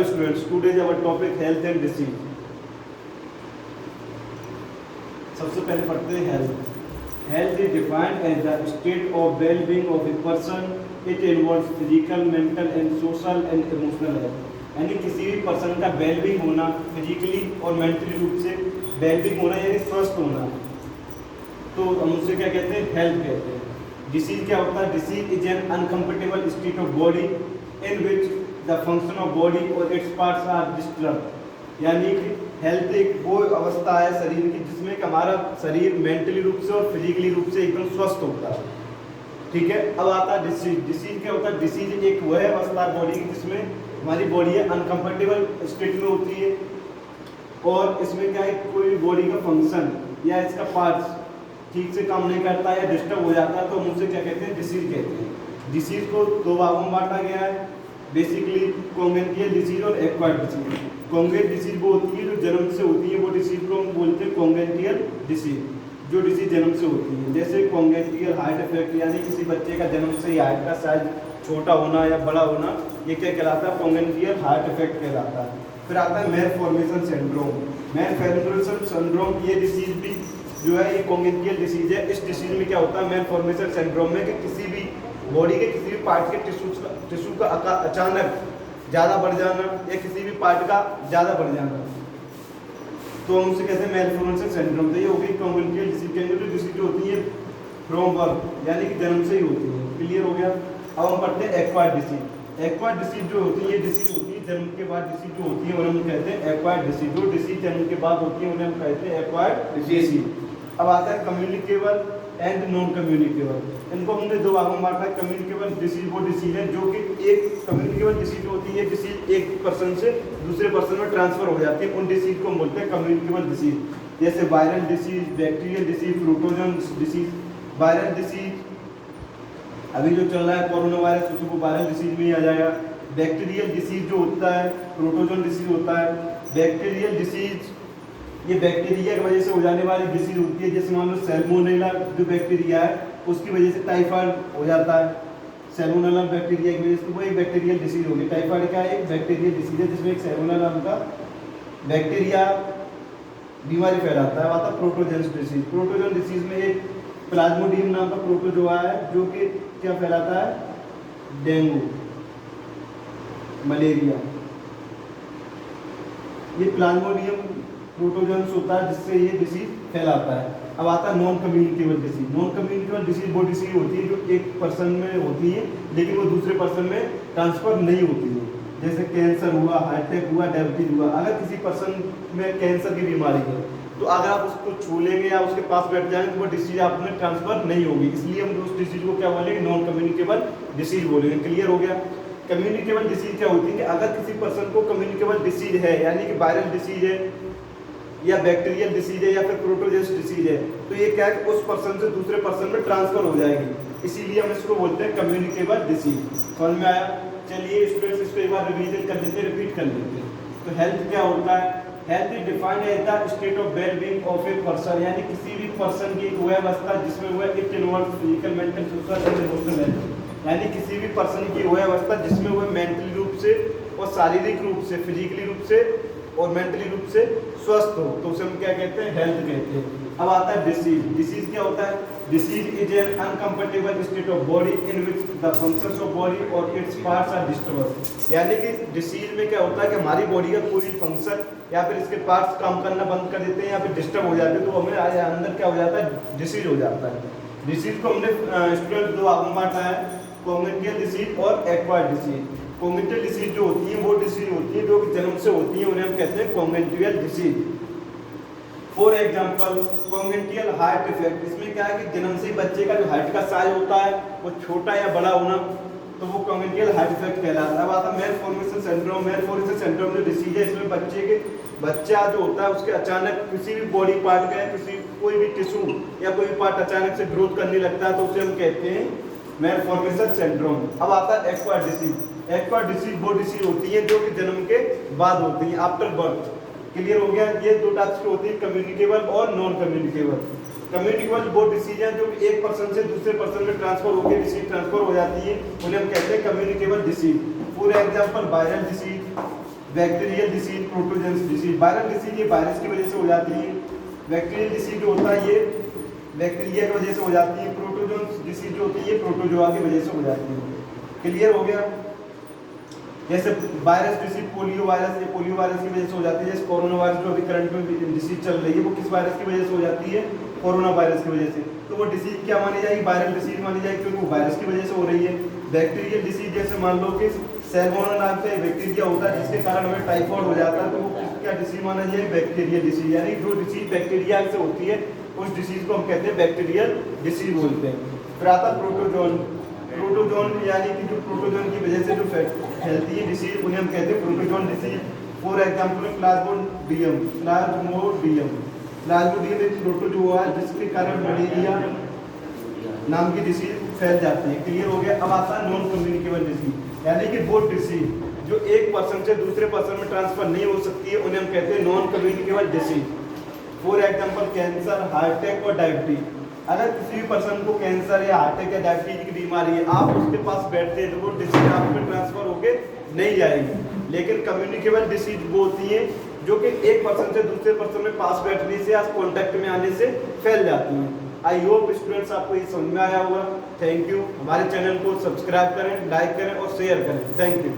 Hello students, today our topic health and disease. सबसे पहले पढ़ते हैं health. Health is defined as the state of well-being of a person. It involves physical, mental and social and emotional health. यानी किसी भी person का well-being होना, physically और मेंटली रूप से well-being होना यानी स्वस्थ होना, तो हम उसे क्या कहते हैं? हेल्थ कहते हैं. डिसीज क्या होता है? Disease is an uncomfortable state of body in which the function of body और इट्स पार्ट्स आर डिस्टर्ब. यानी कि हेल्थ एक वो अवस्था है शरीर की जिसमें कि हमारा शरीर मेंटली रूप से और फिजिकली रूप से एकदम स्वस्थ होता है. ठीक है. अब आता है डिसीज. डिसीज क्या होता है? डिसीज एक वह अवस्था है बॉडी की जिसमें हमारी बॉडी है अनकम्फर्टेबल स्टेट में होती है और इसमें क्या है, कोई बॉडी का फंक्शन या इसका पार्ट्स ठीक से काम नहीं करता है या डिस्टर्ब हो जाता है तो हम उसे क्या कहते हैं? डिसीज कहते हैं. डिसीज को दो भागों में बांटा गया है बेसिकली, कॉन्गेनिटल डिसीज और एक्वायर्ड डिसीज. कॉन्गेनिटल डिसीज वो होती है जो जन्म से होती है, वो डिसीज को हम बोलते हैं कॉन्गेनिटल डिसीज, जो डिसीज जन्म से होती है. जैसे कॉन्गेनिटल हार्ट इफेक्ट यानी किसी बच्चे का जन्म से ही हार्ट का साइज छोटा होना या बड़ा होना, ये क्या कहलाता है? कॉन्गेनिटल हार्ट इफेक्ट कहलाता है. फिर आता है मैलफॉर्मेशन सिंड्रोम. मैलफॉर्मेशन सिंड्रोम ये डिसीज भी जो है ये कॉन्गेनिटल डिसीज है. इस डिसीज में क्या होता है मैलफॉर्मेशन सिंड्रोम में कि किसी भी बॉडी के किसी भी पार्ट के टिश्यू का अचानक ज़्यादा बढ़ जाना या किसी भी पार्ट का ज़्यादा बढ़ जाना, तो हम उसे कहते हैं मैलफॉर्मेशन सिंड्रोम. तो ये हो गई कॉन्गेनिटल डिसीज के अंदर जो डिसीज जो होती है फ्रॉम बर्थ यानी कि जन्म से ही होती है. क्लियर हो गया. अब हम पढ़ते हैं एक्वायर्ड डिसीज. एक्वायर्ड डिसीज जो होती है ये डिसीज होती है जन्म के बाद डिसीज जो होती है उन्हें हम कहते हैं एक्वायर्ड डिसीज. जो डिसीज जन्म के बाद होती है उन्हें हम कहते हैं एक्वायर्ड डिसीज. अब आता है कम्युनिकेबल एंड नॉन कम्युनिकेबल. इनको हमने दो भागों में बांटा है. कम्युनिकेबल डिसीज वो डिसीज है जो कि एक कम्युनिकेबल डिसीज होती है, डिसीज एक पर्सन से दूसरे पर्सन में ट्रांसफर हो जाती है, उन डिसीज को हम बोलते हैं कम्युनिकेबल डिसीज. जैसे viral disease, bacterial disease, protozoan disease. Viral disease अभी जो चल रहा है कोरोना वायरस, उसको वायरल डिसीज में ही आ जाएगा. बैक्टीरियल डिसीज जो होता है प्रोटोजन डिसीज होता है. बैक्टीरियल डिसीज ये बैक्टीरिया की वजह से हो जाने वाली डिसीज होती है. जैसे मान लो सैल्मोनेला जो बैक्टीरिया है उसकी वजह से टाइफाइड हो जाता है. सैल्मोनेला बैक्टीरिया की वजह से वो एक बैक्टीरियल डिसीज होगी. टाइफाइड का एक बैक्टीरियल डिसीज है जिसमें एक सैल्मोनेला का बैक्टीरिया बीमारी फैलाता है. आता प्रोटोजन डिसीज. प्रोटोजन डिसीज में एक प्लाज्मोडियम नाम का प्रोटोजोआ है जो कि क्या फैलाता है? Dengue, malaria. ये प्लाज्मोडियम प्रोटोजन्स होता है जिससे ये डिसीज फैलाता है. अब आता है non communicable disease. Non communicable disease वो डिसीज होती है जो एक पर्सन में होती है लेकिन वो दूसरे पर्सन में ट्रांसफर नहीं होती है. जैसे कैंसर हुआ, हार्ट अटैक हुआ, डायबिटीज हुआ. अगर किसी पर्सन में कैंसर की बीमारी है तो अगर आप उसको छू लेंगे या उसके पास बैठ जाएंगे तो वो डिसीज आप में ट्रांसफर नहीं होगी. इसलिए हम उस डिसीज को क्या बोलेंगे? नॉन कम्युनिकेबल डिसीज बोलेंगे. क्लियर हो गया. कम्युनिकेबल डिसीज क्या होती है कि अगर किसी पर्सन को कम्युनिकेबल डिसीज है यानी कि वायरल डिसीज है या बैक्टीरियल डिसीज है या फिर प्रोटोजन डिसीज है तो ये क्या है उस पर्सन से दूसरे पर्सन में ट्रांसफर हो जाएगी. इसीलिए हम इसको बोलते हैं कम्युनिकेबल डिसीज. समझ में आया? चलिए स्टूडेंट्स इसको एक बार रिवीजन कर लेते हैं, रिपीट कर लेते हैं. तो हेल्थ क्या होता है? Health is defined as the state of well-being of a person. यानी किसी भी पर्सन की एक वह अवस्था जिसमें वह it involve physical, mental, social and emotional health. यानी किसी भी पर्सन की वह अवस्था जिसमें वह मेंटली रूप से और शारीरिक रूप से, फिजिकली रूप से और मेंटली रूप से स्वस्थ हो, तो उसे हम क्या कहते हैं? हेल्थ कहते हैं. अब आता है डिसीज. डिसीज क्या होता है? Disease is an uncomfortable state of body in which the functions of body और इट्स पार्ट्स आर डिस्टर्ब. यानी कि डिसीज में क्या होता है कि हमारी बॉडी का कोई फंक्शन या फिर इसके पार्ट्स काम करना बंद कर देते हैं या फिर डिस्टर्ब हो जाते हैं तो हमें अंदर क्या हो जाता है? डिसीज हो जाता है. डिसीज को हमने स्टूडेंट दो भागों में बांटा है, कॉन्गेनिटल डिसीज और एक्वायर्ड डिसीज. कॉन्गेनिटल डिसीज जो होती है वो डिसीज होती है जो जन्म से होती है, उन्हें हम कहते हैं congenital disease. For example congenital heart effect. इसमें क्या है कि जन्म से ही बच्चे का जो हार्ट का साइज होता है वो छोटा या बड़ा होना, तो वो कॉन्गेनिटल हार्ट इफेक्ट कहलाता है. अब आता है मैलफॉर्मेशन सिंड्रोम. मैलफॉर्मेशन सिंड्रोम जो डिसीज है इसमें बच्चा जो होता है उसके अचानक किसी भी बॉडी पार्ट का कोई भी टिश्यू या कोई भी पार्ट अचानक से ग्रोथ करने लगता है तो उसे हम कहते हैं मैलफॉर्मेशन सिंड्रोम. अब आता है एक्वायर्ड डिसीज. एक्वायर्ड डिसीज वो डिसीज होती है जो कि जन्म के बाद होती है, आफ्टर बर्थ. क्लियर हो गया. ये दो टाइप्स की होती है, कम्युनिकेबल और नॉन कम्युनिकेबल. कम्युनिकेबल वो डिसीज है जो एक पर्सन से दूसरे पर्सन में ट्रांसफर होकर डिसीज ट्रांसफर हो जाती है, उन्हें हम कहते हैं communicable disease. For example viral disease, bacterial disease, protozoans disease. Viral disease ये वायरस की वजह से हो जाती है। बैक्टीरियल डिसीज जो होता है ये बैक्टीरिया की वजह से हो जाती है। प्रोटोजोन्स डिसीज जो होती है ये प्रोटोजोआ की वजह से हो जाती है। क्लियर हो गया? जैसे वायरस डिसीज पोलियो वायरस, ये पोलियो वायरस की वजह से हो जाती है। जैसे कोरोना वायरस जो अभी करंट में डिसीज चल रही है वो किस वायरस की वजह से हो जाती है? कोरोना वायरस की वजह से। तो वो डिसीज क्या मानी जाएगी? वायरल डिसीज मानी जाएगी, क्योंकि वो वायरस की वजह से हो रही है। बैक्टीरियल डिसीज जैसे मान लो कि सैल्मोनेला नाम का बैक्टीरिया होता है जिसके कारण हमें टाइफाइड हो जाता है, तो वो क्या डिसीज माना जाए? Bacterial disease. यानी जो डिसीज बैक्टीरिया से होती है उस डिसीज को हम कहते हैं बैक्टीरियल डिसीज बोलते हैं। फिर आता प्रोटोजोन। प्रोटोजोन यानी कि जो प्रोटोजोन की वजह से जो फैलती है डिसीज उन्हें हम कहते हैं protozoan disease. For example Plasmodium. Plasmodium एक प्रोटोजोआ है जिसके कारण मलेरिया नाम की डिसीज फैल जाती है। क्लियर हो गया? अब आता है नॉन कम्युनिकेबल डिसीज, यानी कि वो डिसीज जो एक पर्सन से दूसरे पर्सन में ट्रांसफर नहीं हो सकती है उन्हें हम कहते हैं non communicable disease. For example cancer, heart attack और डायबिटीज। अगर किसी भी पर्सन को कैंसर या हार्ट अटैक या डायबिटीज की बीमारी है, आप उसके पास बैठते हैं तो वो डिसीज आप में ट्रांसफर होके नहीं जाएगी। लेकिन कम्युनिकेबल डिसीज वो होती है जो कि एक पर्सन से दूसरे पर्सन में पास बैठने से या कॉन्टैक्ट में आने से फैल जाती है। आई होप स्टूडेंट्स आपको ये समझ में आया होगा। Thank you. हमारे चैनल को सब्सक्राइब करें, लाइक करें और शेयर करें। Thank you.